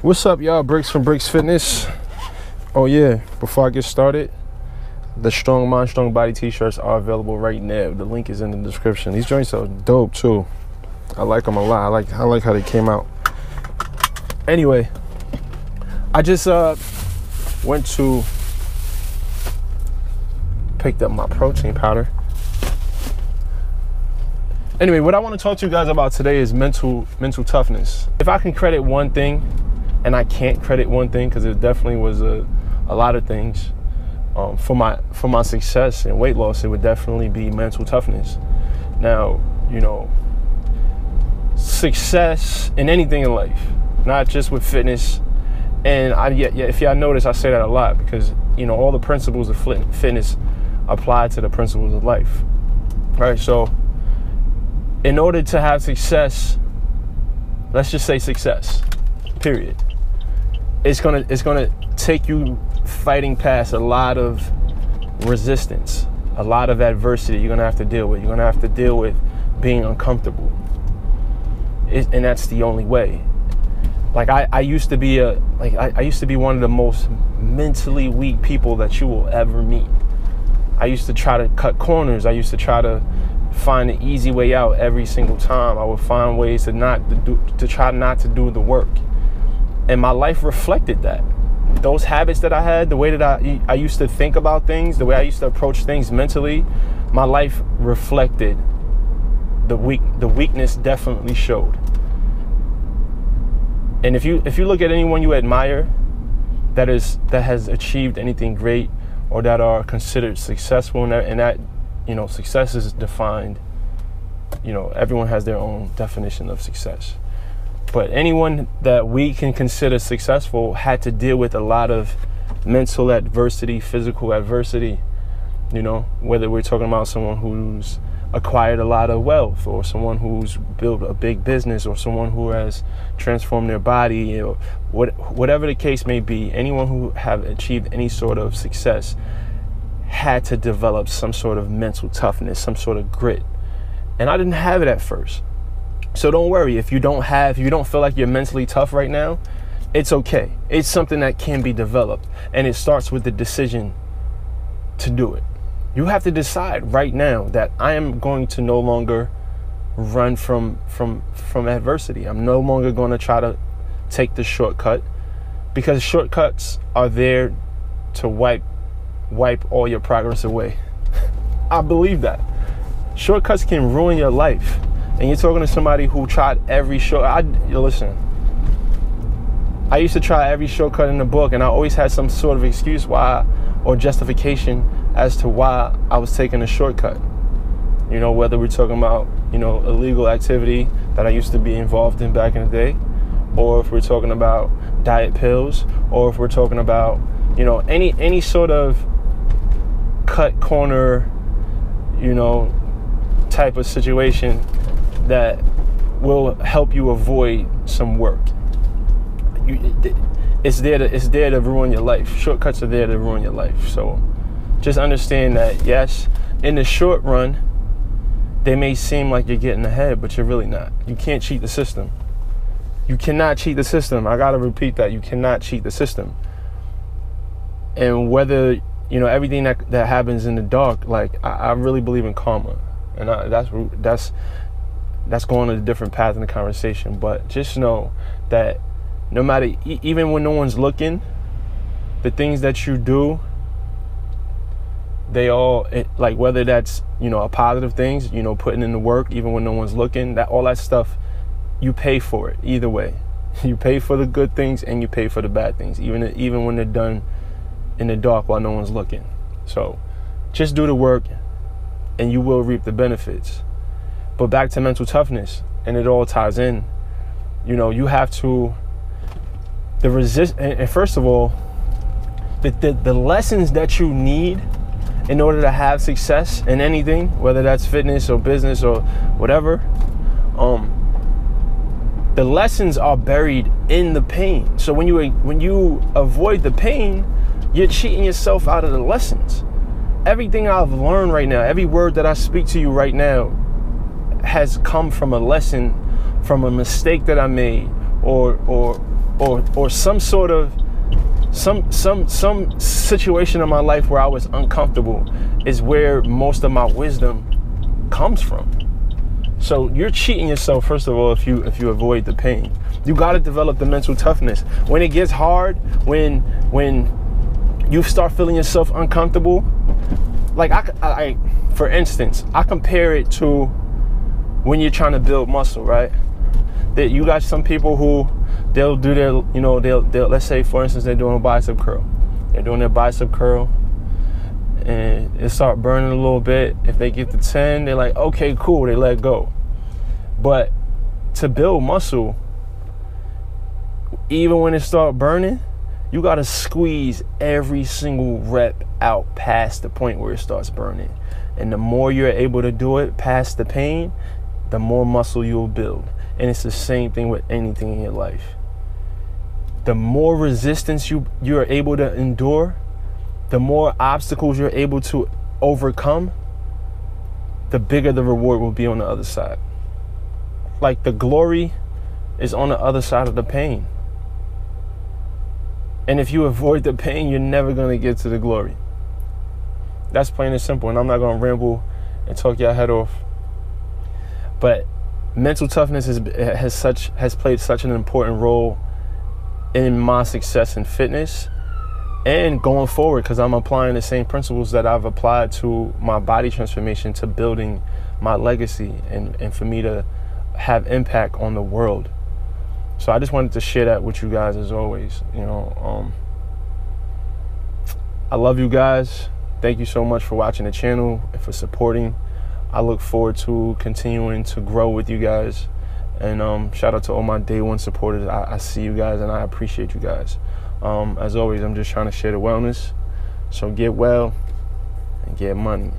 What's up, y'all? Brix from Brix Fitness. Oh yeah, before I get started, the Strong Mind, Strong Body t-shirts are available right now. The link is in the description. These joints are dope too. I like them a lot. I like how they came out. Anyway, I just picked up my protein powder. Anyway, what I want to talk to you guys about today is mental toughness. If I can credit one thing, and I can't credit one thing because it definitely was a lot of things for my success and weight loss, it would definitely be mental toughness. Now, you know, success in anything in life, not just with fitness. And if y'all notice, I say that a lot because, you know, all the principles of fitness apply to the principles of life, right? So in order to have success, let's just say success, period. It's gonna take you fighting past a lot of resistance, a lot of adversity you're gonna have to deal with. You're gonna have to deal with being uncomfortable. And that's the only way. Like I used to be one of the most mentally weak people that you will ever meet. I used to try to cut corners. I used to try to find an easy way out every single time. I would find ways to try not to do the work. And my life reflected that. Those habits that I had, the way that I used to think about things, the way I used to approach things mentally, my life reflected the weakness definitely showed. And if you look at anyone you admire that has achieved anything great or that are considered successful, and that you know, success is defined, you know, everyone has their own definition of success. But anyone that we can consider successful had to deal with a lot of mental adversity, physical adversity, you know, whether we're talking about someone who's acquired a lot of wealth or someone who's built a big business or someone who has transformed their body, or whatever the case may be. Anyone who have achieved any sort of success had to develop some sort of mental toughness, some sort of grit. And I didn't have it at first. So don't worry if you don't feel like you're mentally tough right now. It's okay. It's something that can be developed, and it starts with the decision to do it. You have to decide right now that I am going to no longer run from adversity. I'm no longer going to try to take the shortcut, because shortcuts are there to wipe all your progress away. I believe that. Shortcuts can ruin your life. And you're talking to somebody who tried every listen, I used to try every shortcut in the book, and I always had some sort of excuse why, or justification as to why I was taking a shortcut. You know, whether we're talking about, you know, illegal activity that I used to be involved in back in the day, or if we're talking about diet pills, or if we're talking about, you know, any sort of cut corner, you know, type of situation that will help you avoid some work. It's there to ruin your life. Shortcuts are there to ruin your life. So just understand that, yes, in the short run, they may seem like you're getting ahead, but you're really not. You can't cheat the system. You cannot cheat the system. I gotta repeat that. You cannot cheat the system. And whether, you know, everything that happens in the dark, like I really believe in karma, and that's going on a different path in the conversation. But just know that no matter, even when no one's looking, the things that you do, they all, like whether that's, you know, a positive things, you know, putting in the work, even when no one's looking, that all that stuff, you pay for it either way. You pay for the good things and you pay for the bad things, even when they're done in the dark while no one's looking. So just do the work and you will reap the benefits. But back to mental toughness, and it all ties in. You know, you have to and first of all, the lessons that you need in order to have success in anything, whether that's fitness or business or whatever, the lessons are buried in the pain. So when you avoid the pain, you're cheating yourself out of the lessons. Everything I've learned right now, every word that I speak to you right now, has come from a lesson, from a mistake that I made, or or some sort of some situation in my life where I was uncomfortable is where most of my wisdom comes from. So you're cheating yourself, first of all, if you avoid the pain. You got to develop the mental toughness. When it gets hard, when you start feeling yourself uncomfortable, like I for instance, I compare it to when you're trying to build muscle, right? That you got some people who they'll do their, they'll let's say, for instance, they're doing a bicep curl. They're doing their bicep curl and it start burning a little bit. If they get to 10, they're like, okay, cool, they let go. But to build muscle, even when it start burning, you got to squeeze every single rep out past the point where it starts burning. And the more you're able to do it past the pain, the more muscle you'll build. And it's the same thing with anything in your life. The more resistance you're able to endure, the more obstacles you're able to overcome, the bigger the reward will be on the other side. Like, the glory is on the other side of the pain. And if you avoid the pain, you're never going to get to the glory. That's plain and simple. And I'm not going to ramble and talk your head off. But mental toughness has played such an important role in my success in fitness and going forward, because I'm applying the same principles that I've applied to my body transformation to building my legacy and for me to have impact on the world. So I just wanted to share that with you guys as always. I love you guys. Thank you so much for watching the channel and for supporting. I look forward to continuing to grow with you guys. And shout out to all my day one supporters. I see you guys and I appreciate you guys. As always, I'm just trying to share the wellness. So get well and get money.